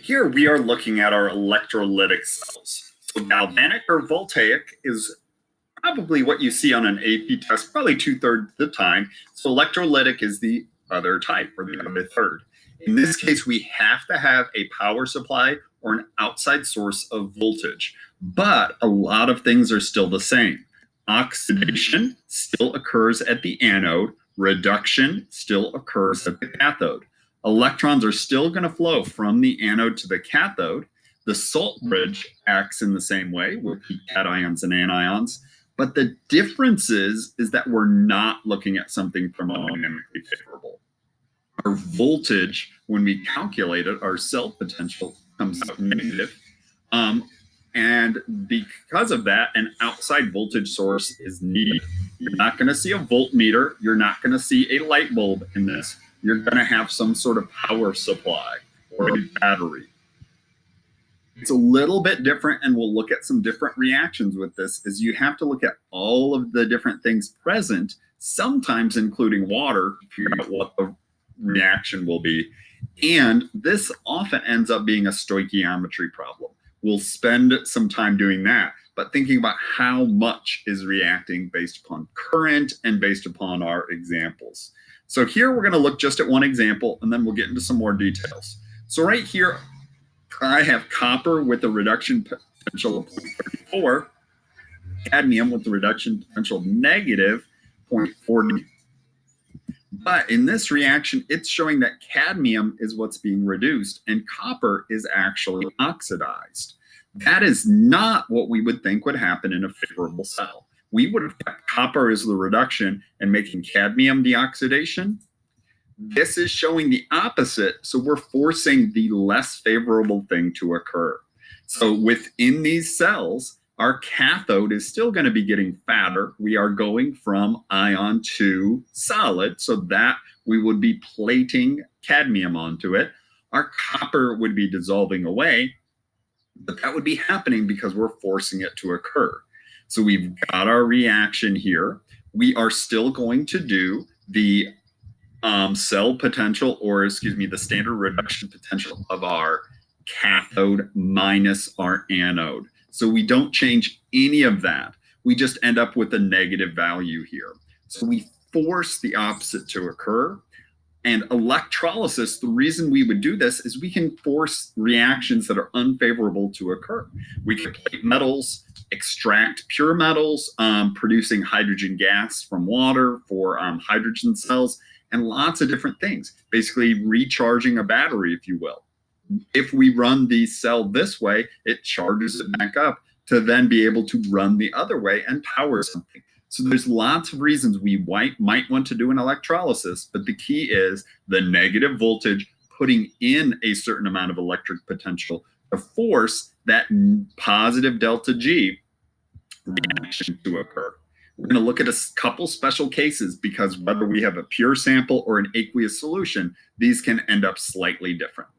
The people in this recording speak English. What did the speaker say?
Here we are looking at our electrolytic cells. So galvanic or voltaic is probably what you see on an AP test, probably 2/3 of the time. So electrolytic is the other type, or the other third. In this case, we have to have a power supply or an outside source of voltage. But a lot of things are still the same. Oxidation still occurs at the anode. Reduction still occurs at the cathode. Electrons are still going to flow from the anode to the cathode. The salt bridge acts in the same way with cations and anions. But the difference is that we're not looking at something thermodynamically favorable. Our voltage, when we calculate it, our cell potential comes out negative. And because of that, an outside voltage source is needed. You're not going to see a voltmeter. You're not going to see a light bulb in this. You're going to have some sort of power supply or a battery. It's a little bit different, and we'll look at some different reactions with this, is you have to look at all of the different things present, sometimes including water, to figure out what the reaction will be. And this often ends up being a stoichiometry problem. We'll spend some time doing that, but thinking about how much is reacting based upon current and based upon our examples. So here we're going to look just at one example, and then we'll get into some more details. So right here, I have copper with a reduction potential of 0.34, cadmium with the reduction potential of negative 0.40. But in this reaction, it's showing that cadmium is what's being reduced and copper is actually oxidized. That is not what we would think would happen in a favorable cell. We would have kept copper as the reduction and making cadmium the oxidation. This is showing the opposite, so we're forcing the less favorable thing to occur. So within these cells, our cathode is still going to be getting fatter. We are going from ion to solid, so that we would be plating cadmium onto it. Our copper would be dissolving away, but that would be happening because we're forcing it to occur. So we've got our reaction here. We are still going to do the cell potential, or excuse me, the standard reduction potential of our cathode minus our anode. So we don't change any of that. We just end up with a negative value here. So we force the opposite to occur. And electrolysis, the reason we would do this is we can force reactions that are unfavorable to occur. We can plate metals, extract pure metals, producing hydrogen gas from water for hydrogen cells, and lots of different things, basically recharging a battery, if you will. If we run the cell this way, it charges it back up to then be able to run the other way and power something. So there's lots of reasons we might want to do an electrolysis, but the key is the negative voltage putting in a certain amount of electric potential to force that positive delta G reaction to occur. We're going to look at a couple special cases because whether we have a pure sample or an aqueous solution, these can end up slightly different.